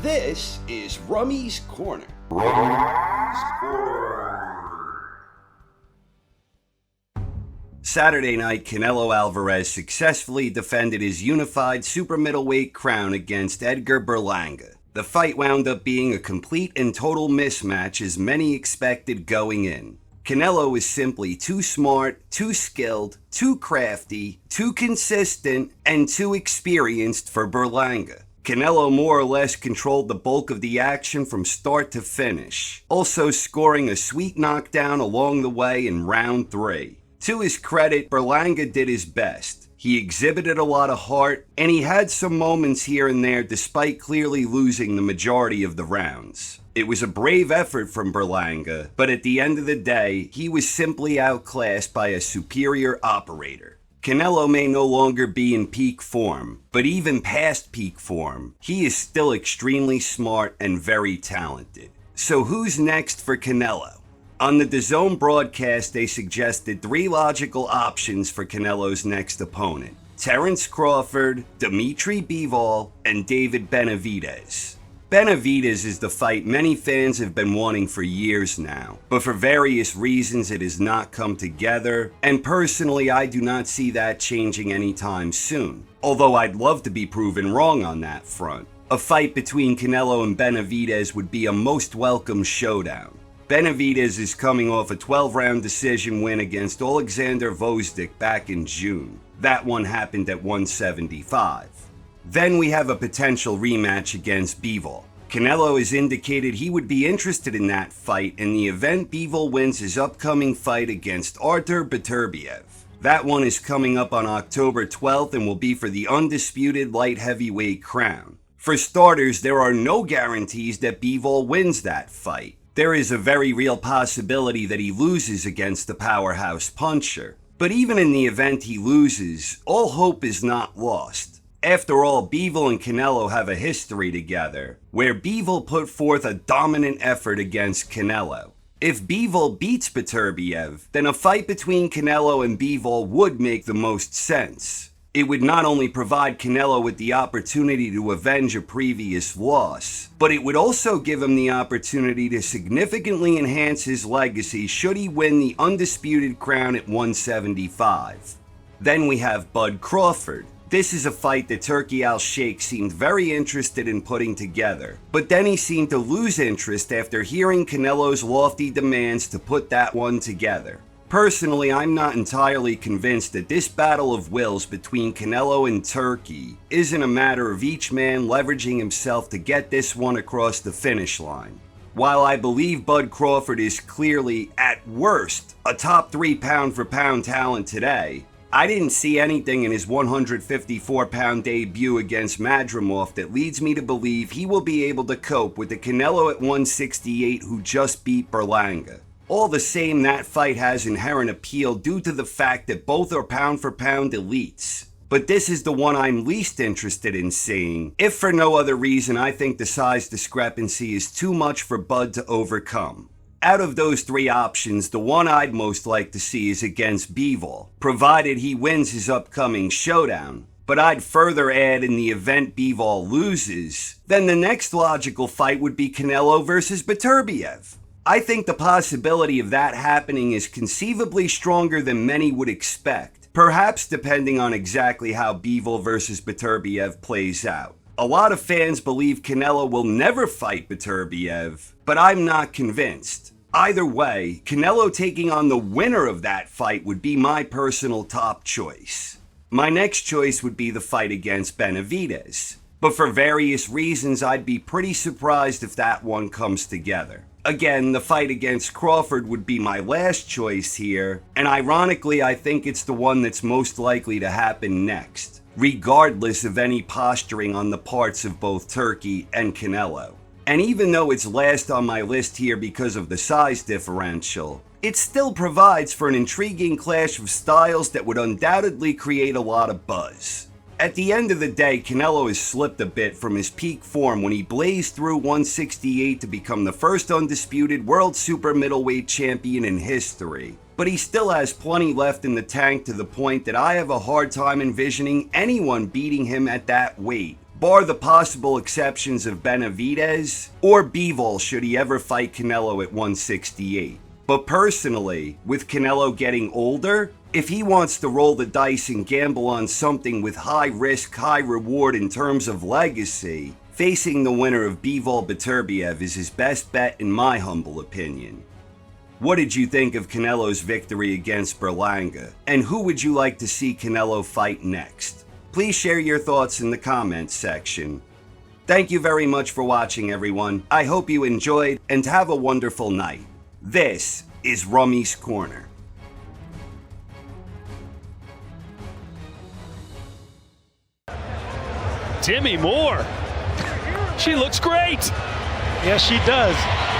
This is Rummy's Corner. Saturday night, Canelo Alvarez successfully defended his unified super middleweight crown against Edgar Berlanga. The fight wound up being a complete and total mismatch as many expected going in. Canelo is simply too smart, too skilled, too crafty, too consistent, and too experienced for Berlanga. Canelo more or less controlled the bulk of the action from start to finish, also scoring a sweet knockdown along the way in round 3. To his credit, Berlanga did his best. He exhibited a lot of heart, and he had some moments here and there despite clearly losing the majority of the rounds. It was a brave effort from Berlanga, but at the end of the day, he was simply outclassed by a superior operator. Canelo may no longer be in peak form, but even past peak form, he is still extremely smart and very talented. So who's next for Canelo? On the DAZN broadcast, they suggested 3 logical options for Canelo's next opponent: Terence Crawford, Dmitry Bivol, and David Benavidez. Benavidez is the fight many fans have been wanting for years now, but for various reasons it has not come together, and personally I do not see that changing anytime soon, although I'd love to be proven wrong on that front. A fight between Canelo and Benavidez would be a most welcome showdown. Benavidez is coming off a 12-round decision win against Alexander Gvozdyk back in June. That one happened at 175. Then we have a potential rematch against Bivol. Canelo has indicated he would be interested in that fight in the event Bivol wins his upcoming fight against Artur Beterbiev. That one is coming up on October 12th and will be for the undisputed light heavyweight crown. For starters, there are no guarantees that Bivol wins that fight. There is a very real possibility that he loses against the powerhouse puncher. But even in the event he loses, all hope is not lost. After all, Bivol and Canelo have a history together, where Bivol put forth a dominant effort against Canelo. If Bivol beats Beterbiev, then a fight between Canelo and Bivol would make the most sense. It would not only provide Canelo with the opportunity to avenge a previous loss, but it would also give him the opportunity to significantly enhance his legacy should he win the undisputed crown at 175. Then we have Bud Crawford. This is a fight that Turki Al-Sheikh seemed very interested in putting together, but then he seemed to lose interest after hearing Canelo's lofty demands to put that one together. Personally, I'm not entirely convinced that this battle of wills between Canelo and Turki isn't a matter of each man leveraging himself to get this one across the finish line. While I believe Bud Crawford is clearly, at worst, a top 3 pound-for-pound talent today, I didn't see anything in his 154-pound debut against Madrimov that leads me to believe he will be able to cope with the Canelo at 168 who just beat Berlanga. All the same, that fight has inherent appeal due to the fact that both are pound-for-pound elites. But this is the one I'm least interested in seeing. If for no other reason, I think the size discrepancy is too much for Bud to overcome. Out of those 3 options, the one I'd most like to see is against Bivol, provided he wins his upcoming showdown. But I'd further add, in the event Bivol loses, then the next logical fight would be Canelo versus Beterbiev. I think the possibility of that happening is conceivably stronger than many would expect, perhaps depending on exactly how Bivol versus Beterbiev plays out. A lot of fans believe Canelo will never fight Beterbiev, but I'm not convinced. Either way, Canelo taking on the winner of that fight would be my personal top choice. My next choice would be the fight against Benavidez, but for various reasons I'd be pretty surprised if that one comes together. Again, the fight against Crawford would be my last choice here, and ironically I think it's the one that's most likely to happen next, regardless of any posturing on the parts of both Turki and Canelo. And even though it's last on my list here because of the size differential, it still provides for an intriguing clash of styles that would undoubtedly create a lot of buzz. At the end of the day, Canelo has slipped a bit from his peak form when he blazed through 168 to become the first undisputed world super middleweight champion in history. But he still has plenty left in the tank to the point that I have a hard time envisioning anyone beating him at that weight. bar the possible exceptions of Benavidez or Bivol should he ever fight Canelo at 168. But personally, with Canelo getting older, if he wants to roll the dice and gamble on something with high risk, high reward in terms of legacy, facing the winner of Bivol Beterbiev is his best bet in my humble opinion. What did you think of Canelo's victory against Berlanga? And who would you like to see Canelo fight next? Please share your thoughts in the comments section. Thank you very much for watching, everyone. I hope you enjoyed and have a wonderful night. This is Rummy's Corner. Demi Moore. She looks great. Yes, she does.